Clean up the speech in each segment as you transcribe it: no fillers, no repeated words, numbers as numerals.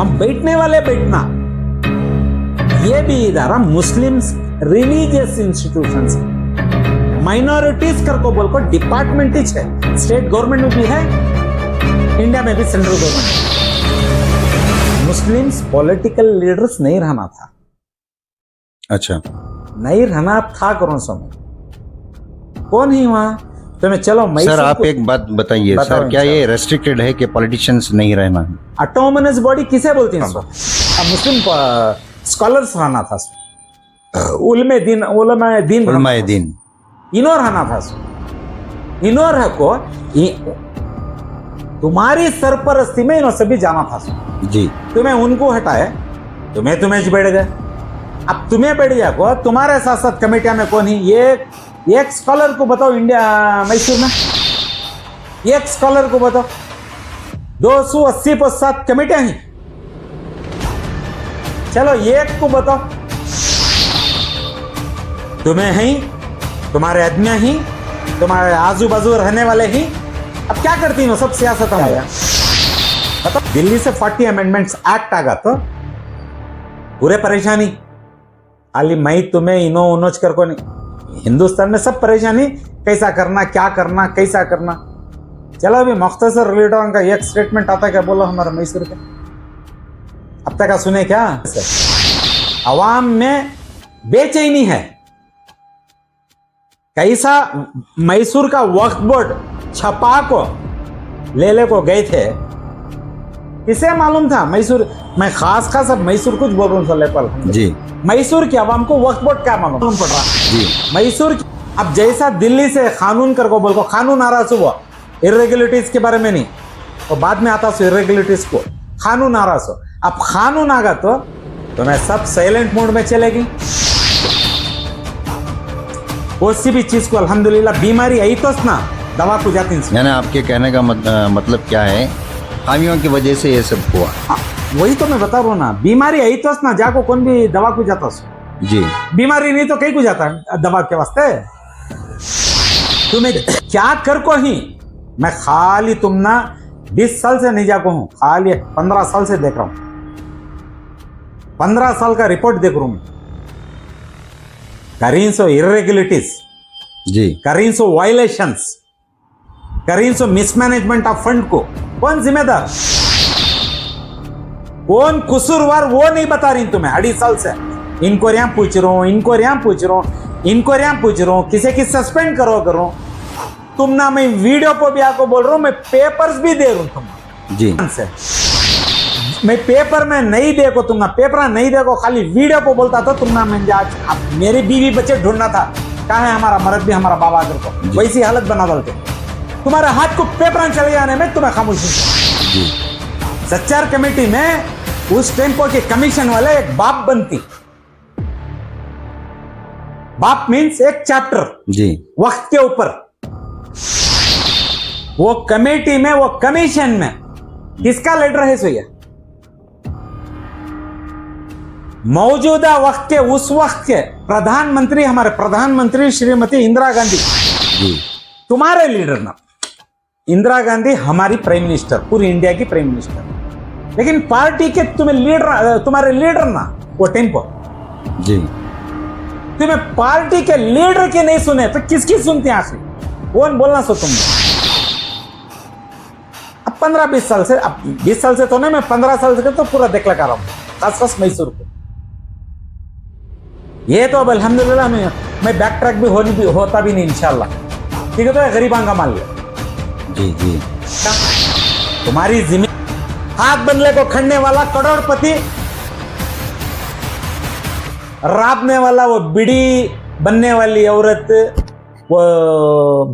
हम बैठने वाले बैठना, ये भी इदारा मुस्लिम्स रिलीजियस इंस्टीट्यूशंस माइनॉरिटीज कर को बोल को डिपार्टमेंट ही है, स्टेट गवर्नमेंट में भी है, इंडिया में भी central government. Muslims political leaders नहीं रहना था। अच्छा, नहीं रहना था कौन समय कौन ही वहां तो मैं चलो सर आप एक बात बताइए सर, क्या ये रेस्ट्रिक्टेड है कि पॉलिटिशियंस नहीं रहना है? ऑटोनमस बॉडी किसे बोलती हैं? अब मुस्लिम स्कॉलर्स रहना था, उलमे दिन इनो रहना था, इनो को तुम्हारी सरपरस्ती में इनो सभी जाना था जी। तुम्हें उनको हटाए, तुम्हें बैठ गए। अब तुम्हें बैठ गया को तुम्हारे साथ साथ कमेटियां में कौन ही एक स्कॉलर को बताओ इंडिया मैसूर में, एक स्कॉलर को बताओ 280 पर 7 कमेटियां ही, चलो एक को बताओ, तुम्हें ही, तुम्हारे आदमियां ही, तुम्हारे आजू बाजू रहने वाले ही। अब क्या करती हो सब सियासत हमारे मतलब दिल्ली से 40 अमेंडमेंट्स एक्ट आगा तो पूरे परेशानी, खाली मैं तुम्हें इनो उनोच कर को नहीं, हिंदुस्तान में सब परेशानी कैसा करना, क्या करना, कैसा करना। चलो अभी मुख्तसर लीडरों का एक स्टेटमेंट आता क्या बोला हमारा मैसूर का, अब तक का सुने क्या? अवाम में बेचैनी है, कैसा मैसूर का वक्फ बोर्ड छपा को ले को गए थे, किसे मालूम था? मैसूर, मैं खास अब मैसूर कुछ बोल रहा हूँ लेपल जी, मैसूर की आवाम को वक्फ बोर्ड क्या मालूम पड़ रहा जी। मैसूर की अब जैसा दिल्ली से कानून कर को बोल को कानून आ रहा सुबह इरेगुलरिटीज के बारे में नहीं, और बाद में आता सो इरेगुलरिटीज को कानून आ रहा सो, अब कानून आगा तो मैं सब साइलेंट मोड में चलेगी। किसी भी चीज को अल्हम्दुलिल्लाह बीमारी आई तो ना दवा को जाती है। यानी आपके कहने का मतलब क्या है, खामियों की वजह से ये सब हुआ? वही तो मैं बता रहा हूँ ना, बीमारी आई तो ना जाको कौन भी दवा को जाता जी, बीमारी नहीं तो कहीं को जाता दवा के वास्ते। तुम्हें क्या कर को ही मैं खाली तुम ना 20 साल से नहीं जाको हूं, खाली 15 साल से देख रहा हूं, 15 साल का रिपोर्ट देख रहा हूं। करीन सो इरेगुलरिटीज जी, करीन सो वायलेशंस, करीन सो मिसमैनेजमेंट ऑफ फंड को कौन जिम्मेदार, कौन कसूरवार वो नहीं बता रही तुम्हें। 2.5 साल से इंक्वायरियां पूछ रहा हूं, किसी की सस्पेंड करो तुम ना, मैं वीडियो पर भी आपको बोल रहा हूं, मैं पेपर्स भी दे रहा हूं तुम जी से, मैं पेपर में नहीं देखो, तुम ना पेपर नहीं देखो, खाली वीडियो पर बोलता था तुम ना। मैं आज मेरी बीवी बच्चे ढूंढना था, कहा है हमारा मर्द भी हमारा बाबा आकर को वैसी हालत बना डालते, तुम्हारे हाथ को पेपर चले जाने में तुम्हें खामोशी। सच्चार कमेटी में उस टेम्पो के कमीशन वाले एक बाप बनती, बाप मीन्स एक चैप्टर जी, वक्त के ऊपर, वो कमेटी में, वो कमीशन में किसका लीडर है सोया? मौजूदा वक्त के, उस वक्त के प्रधानमंत्री, हमारे प्रधानमंत्री श्रीमती इंदिरा गांधी जी, तुम्हारे लीडर ना। इंदिरा गांधी हमारी प्राइम मिनिस्टर, पूरी इंडिया की प्राइम मिनिस्टर, लेकिन पार्टी के तुम्हें लीडर, तुम्हारे लीडर ना वो टेम्पो जी, तुम्हें पार्टी के लीडर के नहीं सुने तो किसकी सुनते हैं आखिर? कौन बोलना सो तुम? अब 15-20 साल से, अब 20 साल से तो नहीं, मैं 15 साल से तो पूरा देख लगा रहा हूं, खास मैसूर को। ये तो अब अल्हम्दुलिल्लाह मैं बैक ट्रैक भी होता भी नहीं इंशाल्लाह, ठीक है? तो गरीबां का मान लिया जी जी, तुम्हारी जिम्मेदारी। हाथ बदले को खड़ने वाला करोड़पति, राबने वाला वो बीड़ी बनने वाली औरत, वो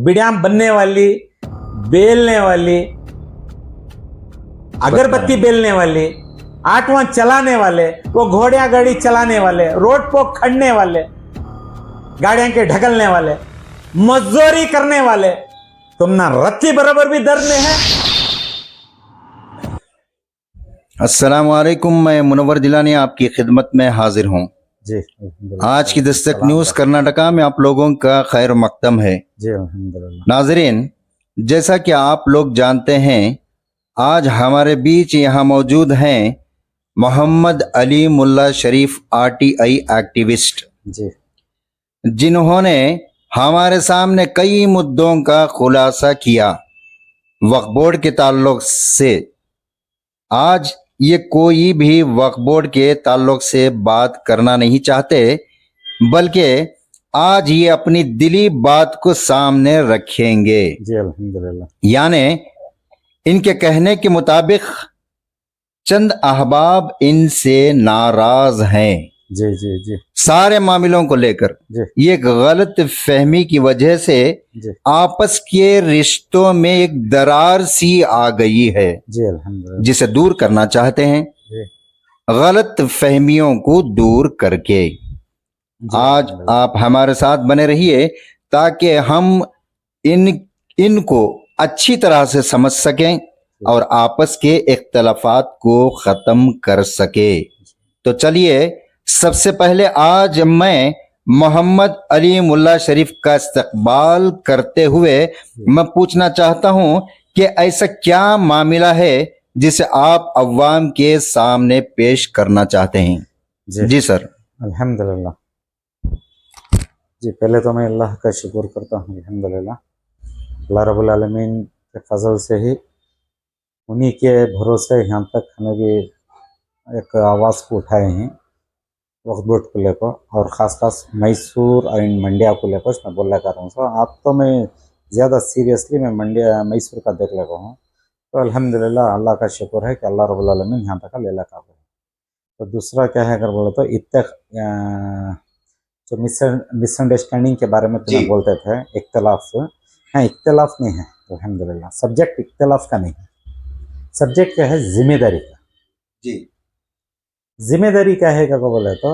बीड़ियां बनने वाली, बेलने वाली, अगरबत्ती बेलने वाली, आटवां चलाने वाले, वो घोड़ियां गाड़ी चलाने वाले, रोड पर खड़ने वाले, गाड़ियां के ढकलने वाले, मजदूरी करने वाले, तुम ना रत्ती बराबर भी दर्द में है। अस्सलाम वालेकुम, मैं मुनव्वर जिलानी आपकी खिदमत में हाजिर हूँ जी। आज की दस्तक न्यूज़ कर्नाटका में आप लोगों का खैर मकदम है जी। नाजरीन, जैसा कि आप लोग जानते हैं, आज हमारे बीच यहाँ मौजूद हैं मोहम्मद अली मुल्ला शरीफ आरटीआई एक्टिविस्ट, जी जिन्होंने हमारे सामने कई मुद्दों का खुलासा किया वक्फ बोर्ड के ताल्लुक से। आज ये कोई भी वक्फ बोर्ड के ताल्लुक से बात करना नहीं चाहते, बल्कि आज ये अपनी दिली बात को सामने रखेंगे। जी अल्हम्दुलिल्लाह। यानी इनके कहने के मुताबिक चंद अहबाब इनसे नाराज हैं जी जी जी सारे मामलों को लेकर। जी ये गलत फहमी की वजह से जी आपस के रिश्तों में एक दरार सी आ गई है, जी अल्हम्दुलिल्लाह। जिसे दूर करना चाहते हैं जी गलत फहमियों को दूर करके। जी आज अल्हम्दुलिल्लाह। आप हमारे साथ बने रहिए ताकि हम इनको अच्छी तरह से समझ सकें और आपस के इख्तलाफात को ख़त्म कर सके। तो चलिए, सबसे पहले आज मैं मोहम्मद अली मुल्ला शरीफ का इस्तकबाल करते हुए मैं पूछना चाहता हूं कि ऐसा क्या मामला है जिसे आप अवाम के सामने पेश करना चाहते हैं। जी सर। अल्हम्दुलिल्लाह। जी पहले तो मैं अल्लाह का शुक्र करता हूँ अल्हम्दुलिल्लाह। अल्लाह रब्बुल आलमीन के फजल से ही, उन्हीं के भरोसे यहाँ तक हमें भी एक आवाज़ को उठाए हैं वक्फ बोर्ड को लेकर, और ख़ास मैसूर और इन मंडिया को लेकर मैं बोलना कर रहा हूँ। सर आप तो मैं ज़्यादा सीरियसली मैं मंडिया मैसूर का देख लगा हूँ। तो अल्हम्दुलिल्लाह अल्लाह का शुक्र है कि अल्लाह रब्बुल आलमीन यहाँ तक ले लगा है। तो दूसरा क्या है अगर बोले तो जो मिसअंडरस्टैंडिंग के बारे में तुम्हें बोलते थे, इख्तलाफ। हाँ, इख्तलाफ नहीं है अल्हम्दुलिल्लाह। सब्जेक्ट इख्तलाफ का नहीं है, सब्जेक्ट क्या है जिम्मेदारी का। जी जिम्मेदारी क्या है क्या बोले तो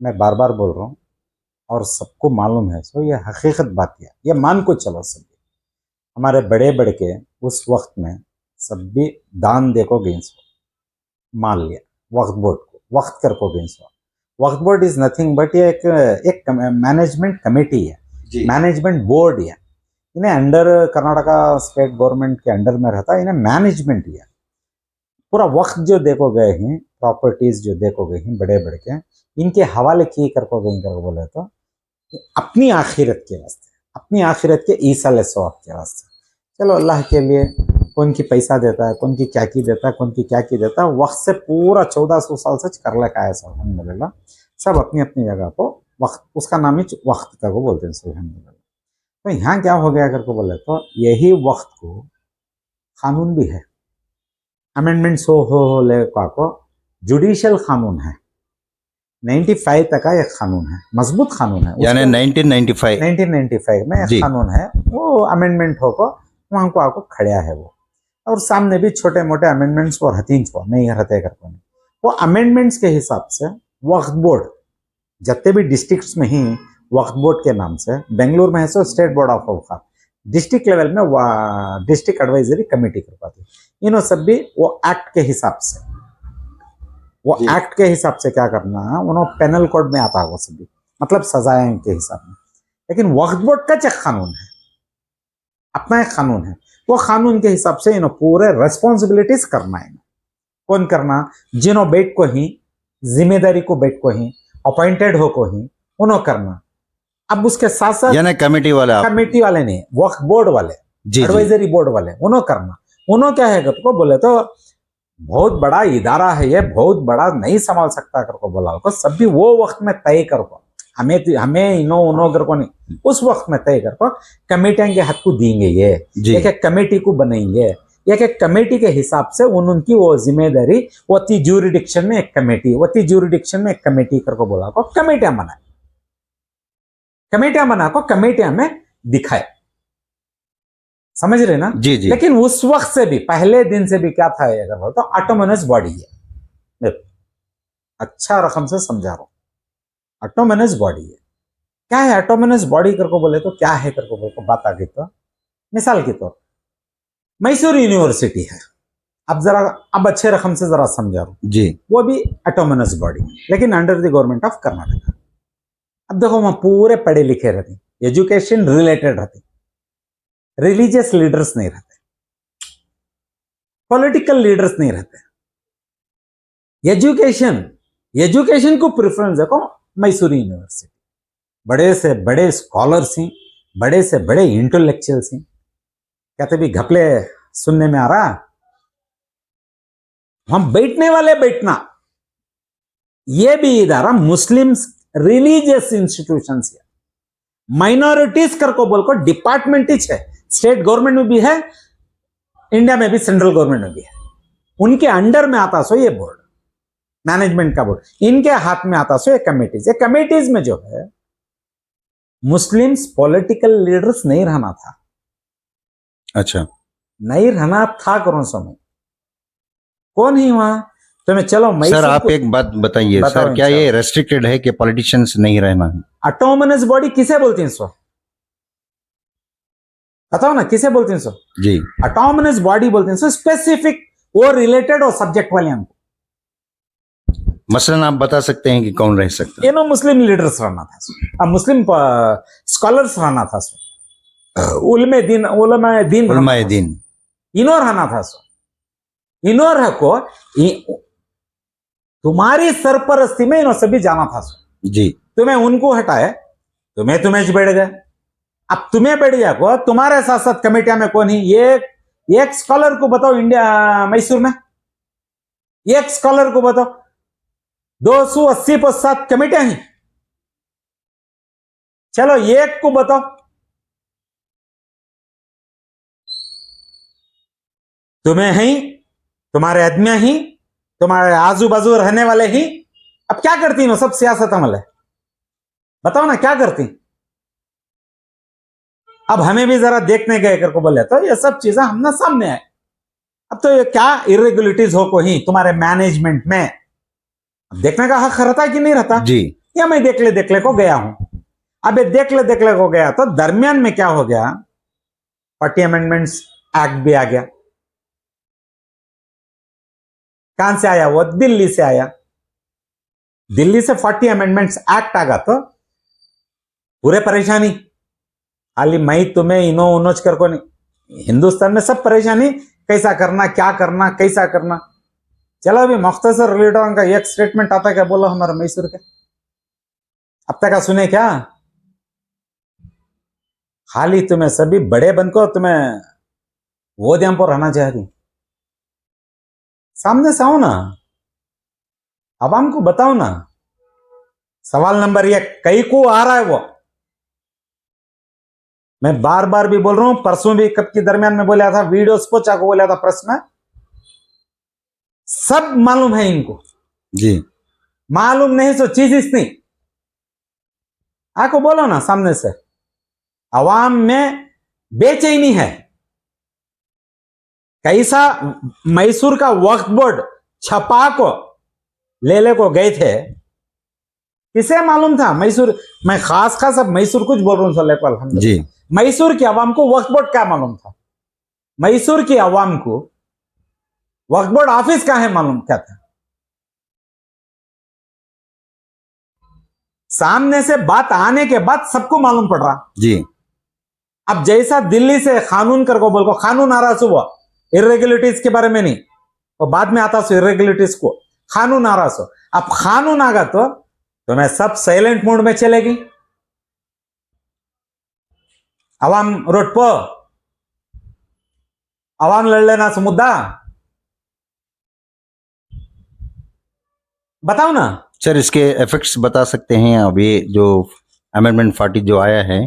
मैं बार बार बोल रहा हूँ और सबको मालूम है। सो ये हकीकत बात है, ये मान को चलो। सब हमारे बड़े बड़े के उस वक्त में सब भी दान देखो गेंस मान लिया वक्फ बोर्ड को, वक्त कर को गेंस। Waqf board is nothing but ये एक मैनेजमेंट कमेटी है, मैनेजमेंट बोर्ड है। इन्हें अंडर कर्नाटका स्टेट गवर्नमेंट के अंडर में रहता है, इन्हें मैनेजमेंट है। पूरा वक्त जो देखो गए हैं, प्रॉपर्टीज जो देखो गए हैं बड़े बड़े के, इनके हवाले किए कर बोले तो अपनी आखिरत के वास्ते, अपनी आखिरत के ईसाले सवाब के वास्ते। चलो अल्लाह के लिए कौन की पैसा देता है, कौन की क्या की देता है, कौन की क्या की देता है, वक्त से पूरा 1400 साल से कर लेका है सब अल्हम्दुलिल्लाह। सब अपनी अपनी जगह को वक्त, उसका नाम ही वक्त का को बोलते हैं सब अल्हम्दुलिल्लाह। तो यहाँ क्या हो गया करके बोले तो यही वक्त को कानून भी है, अमेंडमेंट्स हो ले को जुडिशियल कानून है। 95 तक का एक कानून है, मजबूत कानून है, यानी 1995 में एक कानून है। वो अमेंडमेंट होकर वहां को आको खड़ा है वो, और सामने भी छोटे मोटे अमेंडमेंट्स और हतीन को नहीं रहते करके वो अमेंडमेंट्स के हिसाब से वक्फ बोर्ड जितने भी डिस्ट्रिक्ट्स में ही वक्फ बोर्ड के नाम से, बेंगलुरु में है so state board of Waqf, district level में डिस्ट्रिक्ट एडवाइजरी कमेटी कर पाती। इन्हों सब भी वो एक्ट के हिसाब से, वो एक्ट के हिसाब से क्या करना है, उन्होंने पेनल कोड में आता है वो सब भी, मतलब सजाएं के हिसाब में। लेकिन वक्फ बोर्ड का एक कानून है, अपना एक कानून है। वो कानून के हिसाब से इन्हों पूरे रेस्पॉन्सिबिलिटीज करना है। कौन करना, जिन्हों बेट को ही जिम्मेदारी को बेट को ही अपॉइंटेड हो को ही उन्होंने करना। अब उसके साथ साथ यानी कमेटी वाले नहीं, वक्फ बोर्ड वाले, एडवाइजरी बोर्ड वाले उन्होंने करना। उन्होंने क्या है तो बोले तो बहुत बड़ा इदारा है ये, बहुत बड़ा नहीं संभाल सकता करको बोला को, सब भी वो वक्त में तय करको, हमें इनो उनो करको नहीं, उस वक्त में तय करको कमेटियां के हाथ को देंगे। ये एक एक कमेटी को बनाएंगे, एक एक कमेटी के हिसाब से उनकी वो जिम्मेदारी, वती ज्यूरिडिक्शन में एक कमेटी, वती ज्यूरिडिक्शन में एक कमेटी करको बोला को कमेटियां बनाए, कमेटियां बना को कमेटियां में दिखाए। समझ रहे ना? जी जी। लेकिन उस वक्त से भी, पहले दिन से भी क्या था अगर बोलो तो ऑटोनोमस बॉडी है। अच्छा रकम से समझा रहा हूं, ऑटोनोमस बॉडी है। क्या है ऑटोनोमस बॉडी करको बोले तो क्या है करको बोले तो बात आ गई। तो मिसाल के तौर मैसूर यूनिवर्सिटी है, अब अच्छे रकम से जरा समझा रहा हूं जी, वो भी ऑटोनोमस बॉडी, लेकिन under the government of Karnataka. अब देखो वहां पूरे पढ़े लिखे रहते, एजुकेशन रिलेटेड रहते, रिलीजियस लीडर्स नहीं रहते, पॉलिटिकल लीडर्स नहीं रहते, एजुकेशन एजुकेशन को प्रेफरेंस देखो मैसूर यूनिवर्सिटी बड़े से बड़े स्कॉलर्स हैं बड़े से बड़े इंटेलेक्चुअल्स हैं कहते भी घपले सुनने में आ रहा हम बैठने वाले बैठना ये भी इदारा मुस्लिम्स रिलीजियस इंस्टीट्यूशंस है माइनॉरिटीज कर को बोल को डिपार्टमेंट ही है स्टेट गवर्नमेंट में भी है इंडिया में भी सेंट्रल गवर्नमेंट में भी है उनके अंडर में आता सो ये बोर्ड मैनेजमेंट का बोर्ड इनके हाथ में आता सो ये कमिटीज में जो है मुस्लिम्स पॉलिटिकल लीडर्स नहीं रहना था अच्छा नहीं रहना था कौन समय कौन ही वहां तो मैं चलो सर आप एक बात बताइए सर क्या ये रेस्ट्रिक्टेड है कि पॉलिटिशियंस नहीं रहना है ऑटोनमस बॉडी किसे बोलती हैं सो बताओ ना किसे बोलते हैं सो जी ऑटोनमस बॉडी बोलते हैं सो स्पेसिफिक वो रिलेटेड और सब्जेक्ट वाले हमको मसलन आप बता सकते हैं कि कौन रह सकता है ये नो मुस्लिम लीडर्स रहना था मुस्लिम स्कॉलर्स रहना था सो उलमे दिन उलमाए दीन इनो रहना था सो इनो रखो तुम्हारी सरपरस्ती में इन्हों सभी जाना था सो जी तुम्हें उनको हटाए तुम्हें बैठ गए अब तुम्हें बैठ गया को तुम्हारे साथ साथ कमेटियां में कौन ही एक स्कॉलर को बताओ इंडिया मैसूर में एक स्कॉलर को बताओ 280 पर 7 कमेटियां हैं चलो एक को बताओ तुम्हें ही तुम्हारे आदमी ही तुम्हारे आजू बाजू रहने वाले ही अब क्या करती हो सब सियासत वाले बताओ ना क्या करती अब हमें भी जरा देखने गए करके बोले तो ये सब चीजें हमने सामने आए अब तो ये क्या इरेगुलरिटीज हो को ही तुम्हारे मैनेजमेंट में अब देखने का हक रहता है कि नहीं रहता जी या मैं देख ले को गया हूं अब ये देख ले को गया तो दरमियान में क्या हो गया 40 अमेंडमेंट्स एक्ट भी आ गया कहां से आया वो दिल्ली से आया दिल्ली से 40 अमेंडमेंट्स एक्ट आ गया तो पूरे परेशानी खाली मैं तुम्हें इनो उनोच कर को नहीं हिंदुस्तान में सब परेशानी कैसा करना क्या करना कैसा करना चलो अभी मुख्तसर लीडरों का एक स्टेटमेंट आता क्या बोलो हमारे मैसूर के अब तक का सुने क्या खाली तुम्हें सभी बड़े बन को तुम्हें वो ध्यान पर रहना चाहिए सामने से आओ ना अब हमको बताओ ना सवाल नंबर 1 कई को आ रहा है वो मैं बार बार भी बोल रहा हूं परसों भी कब के दरमियान में बोला था वीडियो स्पोचा को बोला था प्रेस में सब मालूम है इनको जी मालूम नहीं तो चीज इतनी आपको बोलो ना सामने से अवाम में बेचैनी है कैसा मैसूर का वक्फ बोर्ड छपा को ले को गए थे किसे मालूम था मैसूर मैं खास अब मैसूर कुछ बोल रहा हूं जी मैसूर की आवाम को वक्फ बोर्ड क्या मालूम था मैसूर की आवाम को वक्फ बोर्ड ऑफिस का है मालूम क्या था सामने से बात आने के बाद सबको मालूम पड़ रहा जी अब जैसा दिल्ली से कानून कर को बोल को कानून आ रहा सुबह इरेगुलरिटीज के बारे में नहीं वो बाद में आता सो इरेगुलरिटीज को कानून आ रहा सो अब कानून आगा तो मैं सब साइलेंट मोड में चलेगी अवाम रोड पर अवाम लड़ लेना सो मुद्दा बताओ ना सर इसके इफेक्ट्स बता सकते हैं अभी जो अमेंडमेंट 40 जो आया है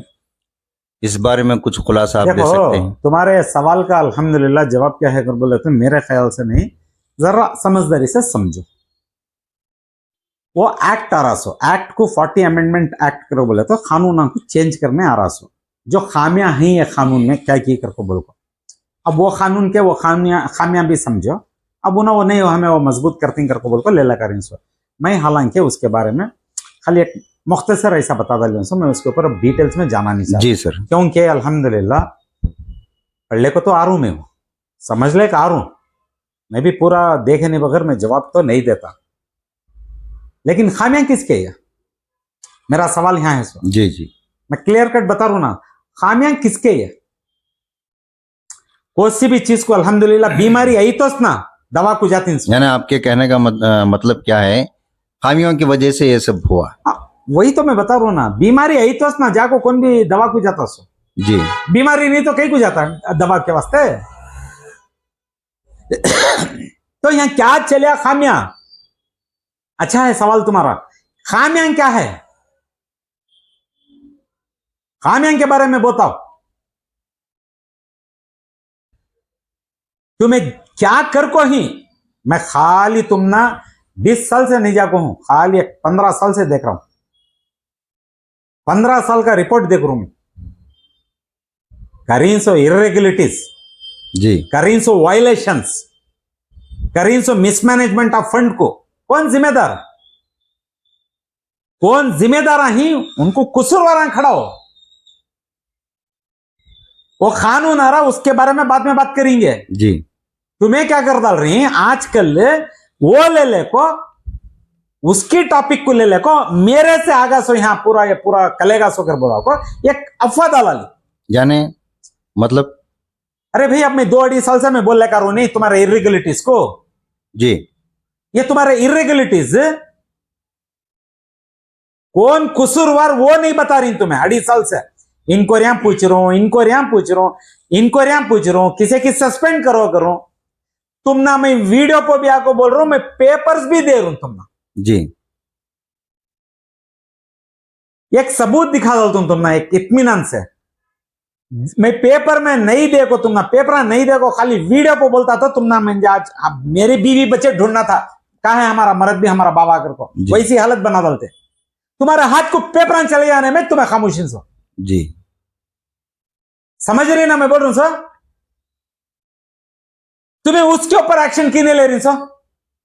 इस बारे में कुछ खुलासा आप दे सकते हैं तुम्हारे सवाल का अल्हम्दुलिल्लाह जवाब क्या है कर बोले तो मेरे ख्याल से नहीं जरा समझदारी से समझो वो एक्ट आ रहा सो एक्ट को 40 अमेंडमेंट एक्ट करो बोले तो कानून को चेंज करने आ रहा सो जो खामियां हैं ये कानून में क्या की कर को बोल को अब वो कानून के वो खामियां भी समझो अब उन्हें वो नहीं हमें वो मजबूत करती कर को बोल को ले ला करें सो मैं हालांकि उसके बारे में खाली एक मुख्तसर ऐसा बता डाल सो मैं उसके ऊपर अब डिटेल्स में जाना नहीं चाहता जी सर क्योंकि अल्हम्दुलिल्लाह पढ़ने को तो आ रू मैं हूँ समझ ले आ रू मैं भी पूरा देखने बगैर मैं जवाब तो नहीं देता लेकिन खामियां किसके है मेरा सवाल यहाँ है सो जी जी मैं क्लियर कट बता रू ना खामियां किसके है कोई सी भी चीज को अल्हम्दुलिल्लाह बीमारी आई तो ना दवा को जाती यानी आपके कहने का मतलब क्या है, खामियों की वजह से ये सब हुआ। वही तो मैं बता रहा हूँ ना, बीमारी आई तो ना जाको कौन भी दवा को जाता सो, जी बीमारी नहीं तो कहीं को जाता दवा के वास्ते। तो यहाँ क्या चलिया खामियां। अच्छा है सवाल तुम्हारा, खामियां क्या है, खामियां के बारे में बताओ। तुम्हें क्या कर को ही, मैं खाली तुम ना 20 साल से नहीं जाको हूं, खाली 15 साल से देख रहा हूं, 15 साल का रिपोर्ट देख रहा हूं। करीन सो इरेगुलरिटीज, जी करीन सो वायलेशंस, करीन सो मिसमैनेजमेंट ऑफ फंड को कौन जिम्मेदार, कौन जिम्मेदार ही उनको कसूरवार खड़ा हो। वो कानून आ रहा उसके बारे में बाद में बात करेंगे। जी तुम्हें क्या कर डाल रही हैं आजकल, वो ले को उसकी टॉपिक को ले को मेरे से आगा सो यहाँ पूरा ये पूरा कलेगा सो कर बोला को एक अफवाह डाला ली। यानी मतलब अरे भाई अब मैं 2-2.5 साल से मैं बोल कर रहा नहीं तुम्हारे इरेगुलरिटीज को, जी ये तुम्हारे इरेगुलरिटीज कौन कसूरवार वो नहीं बता रही तुम्हें 2.5 साल से। इंक्वायरियां पूछ रहा हूं, इंक्वायरियां पूछ रहा हूं, इंक्वायरियां पूछ रहा हूं, किसी की सस्पेंड करो तुम ना, मैं वीडियो पर भी आपको बोल रहा हूं, मैं पेपर्स भी दे रहा हूं तुम ना, जी एक सबूत दिखा दो तुम ना, एक इत्मीनान से। मैं पेपर में नहीं देखो तुम ना, पेपर नहीं देखो, खाली वीडियो पर बोलता था तुम ना, मैं आज मेरी बीवी बच्चे ढूंढना था, कहा है हमारा मर्द भी हमारा बाबा कर को, वैसी हालत बना डालते तुम्हारे हाथ को पेपर चले जाने में, तुम्हें खामोशी सो। जी समझ रही ना मैं बोल रहा हूं सर, तुम्हें उसके ऊपर एक्शन क्यों नहीं ले रही सर,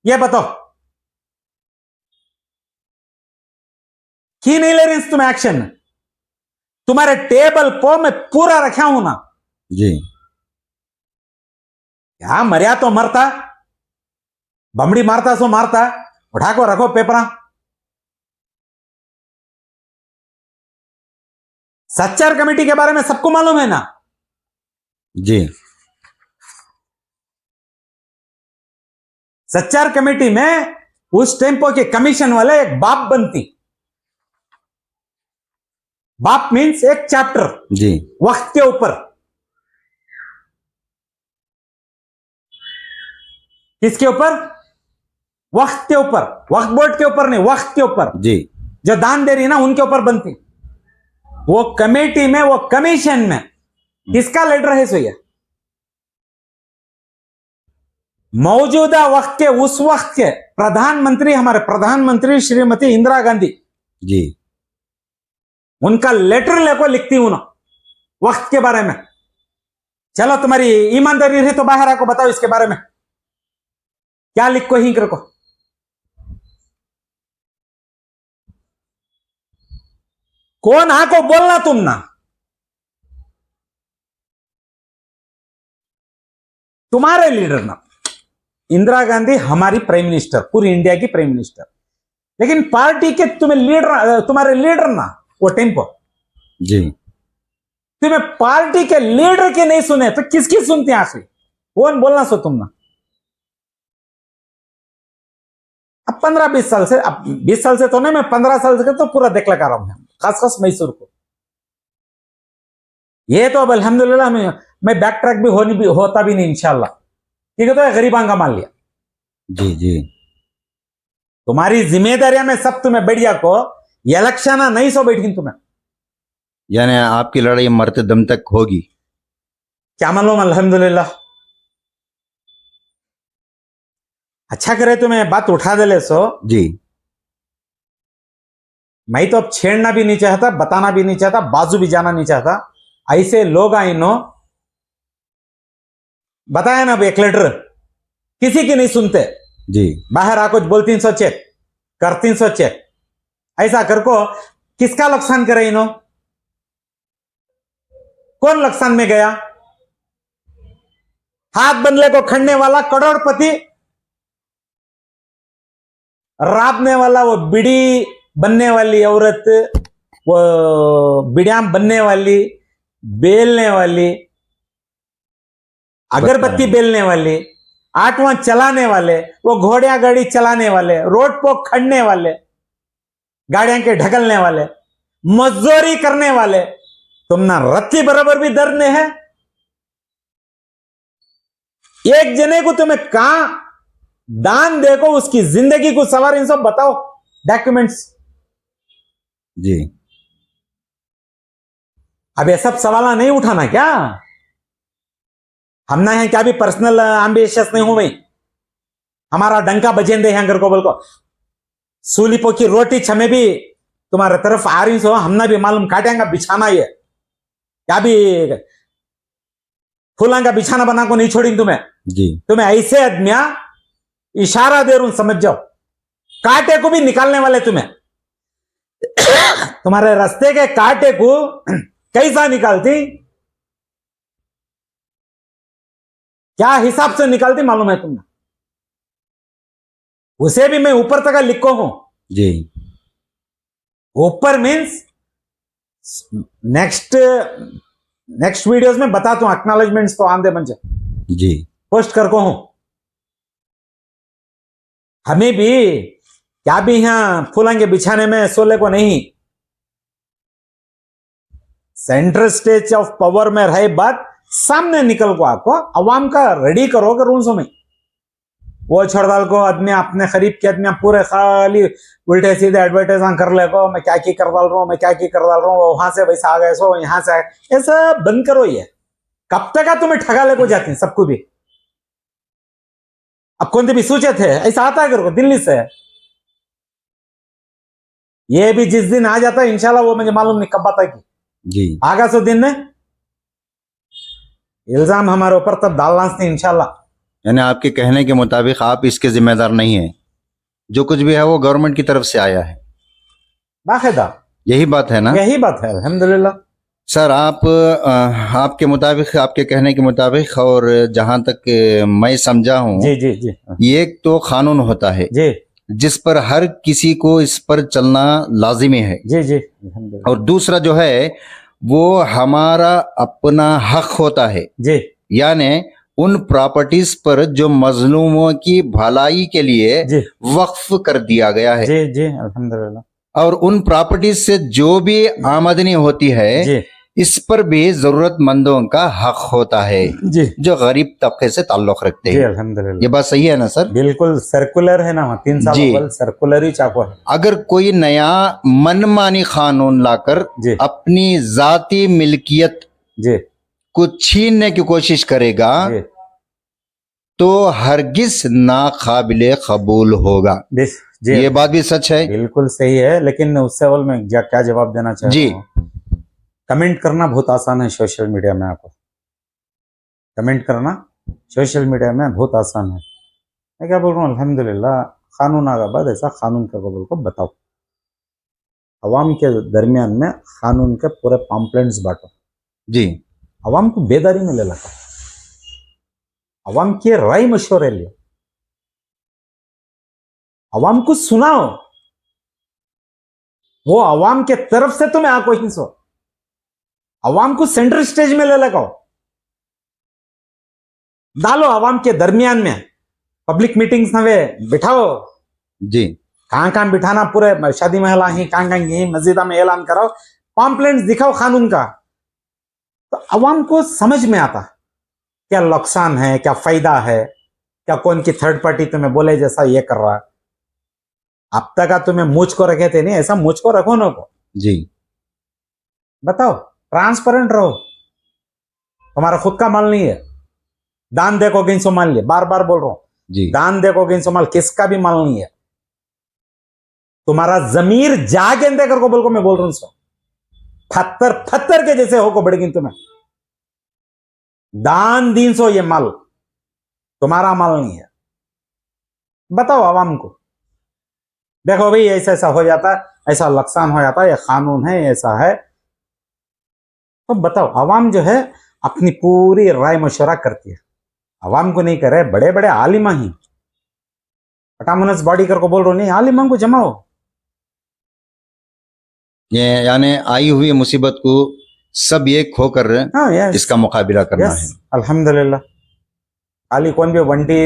ये बताओ क्यों नहीं ले रही तुम्हें एक्शन। तुम्हारे टेबल पर मैं पूरा रखा हूं ना जी, यहां मरिया तो मरता, बमड़ी मारता सो मारता, उठा को रखो पेपर। सच्चार कमेटी के बारे में सबको मालूम है ना जी सच्चार कमेटी में उस टेम्पो के कमीशन वाले एक बाप बनती, बाप मीन्स एक चैप्टर जी वक्त के ऊपर, किसके ऊपर, वक्त के ऊपर, वक्त बोर्ड के ऊपर नहीं, वक्त के ऊपर जी जो दान दे रही ना उनके ऊपर बनती। वो कमेटी में, वो कमीशन में किसका लेटर है सो, मौजूदा वक्त के, उस वक्त के प्रधानमंत्री, हमारे प्रधानमंत्री श्रीमती इंदिरा गांधी जी, उनका लेटर लेको लिखती हूं ना वक्त के बारे में। चलो तुम्हारी ईमानदारी रही तो बाहर आको बताओ इसके बारे में क्या लिख को ही कर को। कौन आको बोलना तुम ना, तुम्हारे लीडर ना, इंदिरा गांधी हमारी प्राइम मिनिस्टर, पूरी इंडिया की प्राइम मिनिस्टर, लेकिन पार्टी के तुम्हें लीडर, तुम्हारे लीडर ना वो टेम्पो, जी तुम्हें पार्टी के लीडर के नहीं सुने तो किसकी सुनते हैं आखिर, कौन बोलना सो तुम ना। अब 15-20 साल से, अब 20 साल से तो नहीं, मैं 15 साल से तो पूरा देख लगा रहा हूं, खास खास मैसूर को। ये तो अब अल्हम्दुलिल्लाह मैं बैक ट्रैक भी होता भी नहीं इंशाल्लाह, ठीक है। तो गरीबां का मान लिया, जी जी तुम्हारी जिम्मेदारियां में सब तुम्हें बढ़िया को, इलेक्शन नहीं सो बैठी तुम्हें, यानी आपकी लड़ाई मरते दम तक होगी। क्या मालूम, अल्हम्दुलिल्लाह। अच्छा करे तुम्हें बात उठा दे ले सो, जी मैं तो अब छेड़ना भी नहीं चाहता, बताना भी नहीं चाहता, बाजू भी जाना नहीं चाहता। ऐसे लोग आए नो, बताया ना एक लेटर, किसी की नहीं सुनते, जी बाहर आको बोलती सो चेक, करती सो चेक, ऐसा कर को किसका नुकसान करे इनो, कौन नुकसान में गया। हाथ बंदले को खड़ने वाला करोड़पति, राबने वाला वो बीड़ी बनने वाली औरत, वो बिड़ियाम बनने वाली, बेलने वाली, अगरबत्ती बेलने वाली, 8वां चलाने वाले, वो घोड़िया गाड़ी चलाने वाले, रोड पर खड़ने वाले, गाड़ियां के ढकलने वाले, मजदूरी करने वाले, तुम ना रत्ती बराबर भी दर्द में है। एक जने को तुम्हें कहां दान देखो, उसकी जिंदगी को सवार, इन सब बताओ डॉक्यूमेंट्स। जी अब ये सब सवाल नहीं उठाना क्या? हमने है क्या भी पर्सनल एम्बिशियस नहीं हूं भाई, हमारा डंका बजेंदे हैं अगर को बोल को सूलीपो की रोटी छमे भी तुम्हारे तरफ आ रही सो, हमने भी मालूम काटेंगा बिछाना, ये क्या भी फूलों का बिछाना बना को नहीं छोड़ी तुम्हें। जी तुम्हें ऐसे आदमिया इशारा दे रहा हूं, समझ जाओ, कांटे को भी निकालने वाले तुम्हें। तुम्हारे रास्ते के कांटे को कैसा निकालती, क्या हिसाब से निकालती मालूम है तुम्हें? उसे भी मैं ऊपर तक लिखो हूं। जी ऊपर मीन्स नेक्स्ट वीडियोस में बताता हूं, एक्नॉलेजमेंट्स तो आंदे बन जाए, जी पोस्ट करको हूं। हमें भी क्या भी यहां फूलेंगे बिछाने में सोले को नहीं, सेंट्रल स्टेज ऑफ पावर में रहे बात सामने निकल को आपको अवाम का रेडी करो कि रूल्स में वो छोड़ डाल को आदमी अपने करीब के आदमी पूरे खाली उल्टे सीधे एडवर्टाइजमेंट कर ले को, मैं क्या की कर डाल रहा हूं, मैं क्या की कर डाल रहा हूं, वहां से वैसा आ गए सो यहां से ऐसा बंद करो। ये कब तक तुम्हें ठगा ले को जाती है सबको भी। अब कौन भी सोचे थे ऐसा आता है करो दिल्ली से, ये भी जिस दिन आ जाता है इंशाल्लाह, वो मुझे मालूम नहीं कब आता की जी आगा सो दिन में इल्जाम हमारे ऊपर तब डालना नहीं इंशाल्लाह। यानी आपके कहने के मुताबिक आप इसके जिम्मेदार नहीं हैं, जो कुछ भी है वो गवर्नमेंट की तरफ से आया है, बाकायदा यही बात है ना? यही बात है अल्हम्दुलिल्लाह। सर आपके मुताबिक, आपके कहने के मुताबिक, और जहां तक मैं समझा हूं, जी जी जी ये एक तो कानून होता है जी जिस पर हर किसी को इस पर चलना लाजिमी है, जी जी अल्हम्दुलिल्लाह। और दूसरा जो है वो हमारा अपना हक होता है, जी यानी उन प्रॉपर्टीज पर जो मजलूमों की भलाई के लिए जी वक्फ कर दिया गया है, जी जी अल्हम्दुलिल्लाह। और उन प्रॉपर्टीज से जो भी आमदनी होती है जी इस पर भी जरूरतमंदों का हक होता है, जी जो गरीब तबके से ताल्लुक रखते जी हैं। अल्हम्दुलिल्लाह। ये बात सही है ना सर? बिल्कुल सर्कुलर है ना, 3 साल जी। अव्वल सर्कुलर ही चाको है। अगर कोई नया मनमानी कानून लाकर जी अपनी जाती मिल्कियत जी को छीनने की कोशिश करेगा जी तो हरगिज नाकाबिले कबूल होगा। जी ये बात भी सच है। बिल्कुल सही है, लेकिन उससे अव्वल मैं क्या जवाब देना चाहता जी। हूँ। कमेंट करना बहुत आसान है सोशल मीडिया में, आपको कमेंट करना सोशल मीडिया में बहुत आसान है। मैं क्या बोल रहा हूँ, अल्हम्दुलिल्लाह कानून आगा बाद ऐसा कानून का बोल को बताओ, अवाम के दरमियान में कानून के पूरे पॉम्पलेट्स बांटो, जी अवाम को बेदारी में ले लगा, अवाम की राय मशवरे लियो, अवाम को सुनाओ, वो अवाम के तरफ से तुम्हें आको ही सो, अवाम को सेंट्रल स्टेज में ले लगाओ, डालो अवाम के दरमियान में, पब्लिक मीटिंग्स नवे बिठाओ, जी कहां कहां बिठाना, पूरे शादी महला ही कहां कहां यही मस्जिदा में ऐलान कराओ, पॉम्पलेट्स दिखाओ कानून का, तो अवाम को समझ में आता क्या नुकसान है, क्या फायदा है, क्या कौन की थर्ड पार्टी तुम्हें बोले जैसा ये कर रहा। अब तक का तुम्हें मुझ को रखे थे नहीं, ऐसा मुझ को रखो ना को, जी बताओ, ट्रांसपेरेंट रहो, तुम्हारा खुद का माल नहीं है, दान देखोगे इन सो मान लिया, बार बार बोल रहा हूं, जी दान देखोगे इन सो माल, किसका भी माल नहीं है, तुम्हारा जमीर जागे देकर को बोल को मैं बोल रहा हूं, सो पत्थर के जैसे हो को बढ़ेगी तुम्हें, दान दीन सो ये माल तुम्हारा माल नहीं है, बताओ आवाम को, देखो भाई ऐसा ऐसा हो जाता है, ऐसा नुकसान हो जाता है, ये कानून है, ऐसा है, तो बताओ। आवाम जो है अपनी पूरी राय मशवरा करती है, आवाम को नहीं करे, बड़े बड़े आलिमा ही पटामुनस बॉडी कर को बोल रहे नहीं, आलिमा को जमाओ, ये यानी आई हुई मुसीबत को सब एक होकर हाँ, यस, इसका मुकाबला करना यस, है। अल्हम्दुलिल्लाह। खाली कौन भी बंटी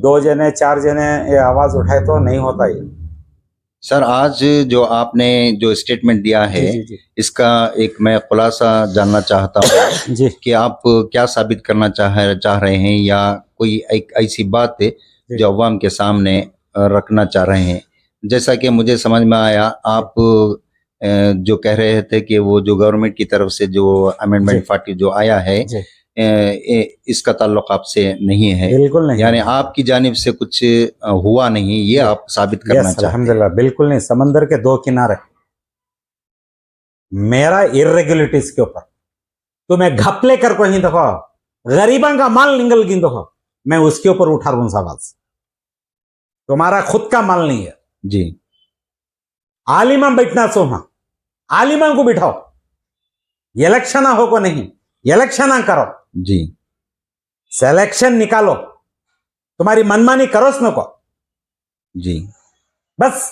2 जने 4 जने ये आवाज उठाए तो नहीं होता ये। सर आज जो आपने जो स्टेटमेंट दिया है जी जी इसका एक मैं खुलासा जानना चाहता हूँ जी कि आप क्या साबित करना चाह रहे हैं, या कोई एक ऐसी बात है जो अवाम के सामने रखना चाह रहे हैं। जैसा कि मुझे समझ में आया, आप जो कह रहे थे कि वो जो गवर्नमेंट की तरफ से जो अमेंडमेंट 40 जो आया है जी इसका ताल्लुक आपसे नहीं है, बिल्कुल नहीं। यानी आपकी जानिब से कुछ हुआ नहीं, ये आप साबित करना यस चाहते हैं। अल्हम्दुलिल्लाह बिल्कुल नहीं। समंदर के 2 किनारे मेरा इरेगुलरिटीज के ऊपर तो मैं घपले कर को ही देखो, गरीबों का माल निकल गिन देखो, मैं उसके ऊपर उठा रहा हूं सवाल। तुम्हारा खुद का माल नहीं है। जी आलिमा बैठना सो वहां, आलिमा को बिठाओ। इलेक्शन हो को नहीं, इलेक्शन करो, जी सिलेक्शन निकालो, तुम्हारी मनमानी करो न को, जी बस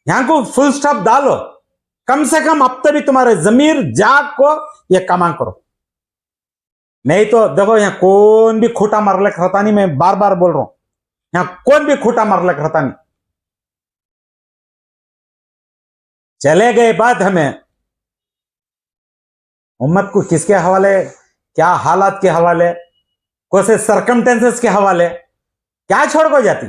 यहां को फुल स्टॉप डालो। कम से कम अब तक भी तुम्हारे जमीर जाग को ये कमा करो। नहीं तो देखो यहां कौन भी खूटा मारले रहता नहीं, मैं बार बार बोल रहा हूं, यहां कौन भी खूटा मारले रहता नहीं। चले गए बाद हमें उम्मत को किसके हवाले, क्या हालात के हवाले, कौन से सरकमटेंसेस के हवाले क्या छोड़ को जाती,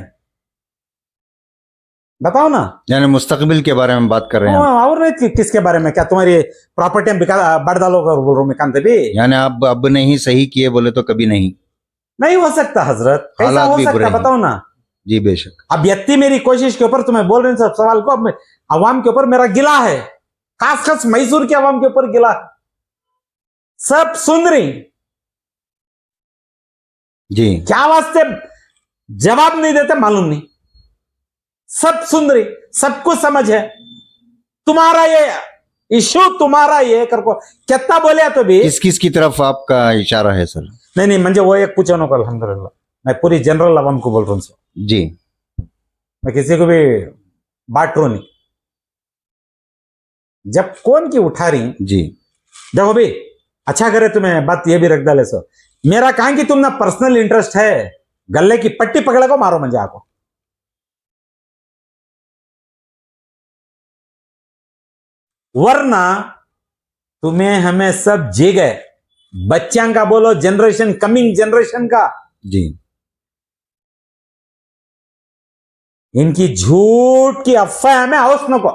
बताओ ना। यानी मुस्तकबिल के बारे में बात कर रहे हैं। और नहीं किसके बारे में, क्या तुम्हारी प्रॉपर्टी बढ़ डालो बोल रहा हूं मैं भी। यानी आप अब नहीं सही किए बोले तो कभी नहीं हो सकता हजरत, कैसा हालात हो भी बुरे सकता हैं। बताओ ना। जी बेशक। अब यत्ती मेरी कोशिश के ऊपर तुम्हें बोल रहे हैं सब सवाल को, अब अवाम के ऊपर मेरा गिला है, खास मैसूर के अवाम के ऊपर गिला, सब सुन रही। जी क्या वास्ते जवाब नहीं देते मालूम नहीं, सब सुन रही, सबको समझ है। तुम्हारा ये इशू, तुम्हारा ये कर को कितना बोले तो भी किस किस की तरफ आपका इशारा है सर? नहीं म्हणजे वो एक पूछो नको, अल्हम्दुलिल्लाह मैं पूरी जनरल अवाम को बोल रहा हूं। जी मैं किसी को भी बांट रहा नहीं। जब कौन की उठा रही, जी देखो भी अच्छा करे तुम्हें बात ये भी रख डाले सो, मेरा कहा कि तुम ना पर्सनल इंटरेस्ट है, गले की पट्टी पकड़े को मारो मंजा को। वरना तुम्हें हमें सब जी गए, बच्चा का बोलो, जनरेशन कमिंग जनरेशन का, जी इनकी झूठ की अफवाह हमें हाउस नको।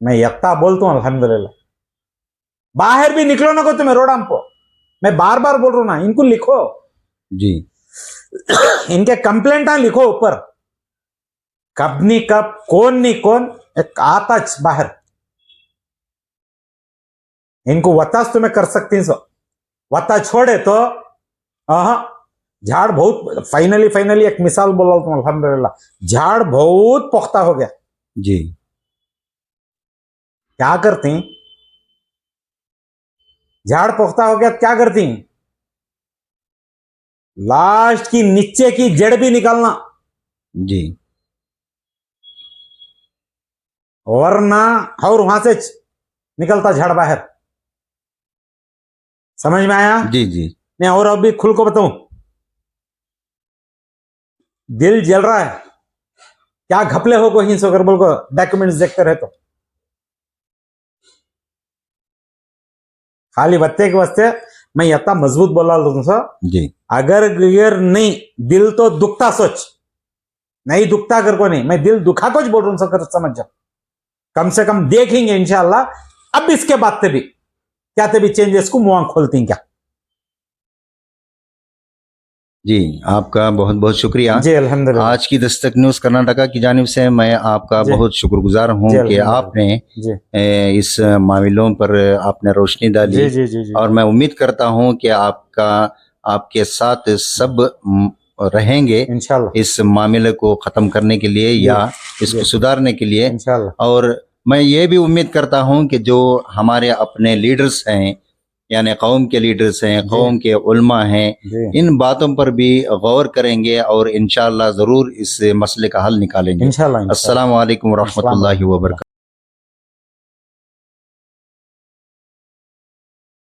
मैं यत्ता बोलता हूं अल्हम्दुलिल्लाह, बाहर भी निकलो नको तुम्हें रोडाम को, मैं बार बार बोल रहा हूं ना, इनको लिखो जी इनके कंप्लेंट लिखो ऊपर, कब नहीं कब, कौन नहीं कौन, एक आता बाहर। इनको वतास तुम्हें कर सकती सो, वता छोड़े तो झाड़ बहुत फाइनली एक मिसाल बोला तुम अल्हम्दुलिल्लाह, झाड़ बहुत पुख्ता हो गया। जी क्या करती, झाड़ पुख्ता हो गया क्या करती, लास्ट की नीचे की जड़ भी निकालना, जी वरना और वहां से निकलता झाड़ बाहर। समझ में आया? जी जी मैं और अभी खुल को बताऊं, दिल जल रहा है, क्या घपले हो को ही सोकर बोल को डॉक्यूमेंट्स देखते रहे तो खाली बत्ते के वास्ते मैं इतना मजबूत बोला तुमसे। जी अगर गियर नहीं, दिल तो दुखता सोच, नहीं दुखता कर को नहीं, मैं दिल दुखा को बोल रहा हूं, समझ जाओ। कम से कम देखेंगे इंशाल्लाह अब इसके बाद से भी क्या ते भी चेंजेस को मुंह खोलती क्या। जी आपका बहुत बहुत शुक्रिया। जी अल्हम्दुलिल्लाह। आज की दस्तक न्यूज कर्नाटका की जानिब से मैं आपका जी। बहुत शुक्रगुजार हूं जी, कि अल्हम्दुलिल्लाह। आपने जी इस मामलों पर आपने रोशनी डाली। जी जी जी जी और मैं उम्मीद करता हूं कि आपके साथ सब रहेंगे इंशाल्लाह इस मामले को खत्म करने के लिए या इसको सुधारने के लिए। इंशाल्लाह। और मैं ये भी उम्मीद करता हूं कि जो हमारे अपने लीडर्स हैं, यानी कौम के लीडर्स हैं, कौम के उलमा हैं, जी इन बातों पर भी गौर करेंगे और इंशाअल्लाह जरूर इस मसले का हल निकालेंगे। इंशाल्लाह। अस्सलाम वालेकुम व रहमतुल्लाहि व बरकातहू।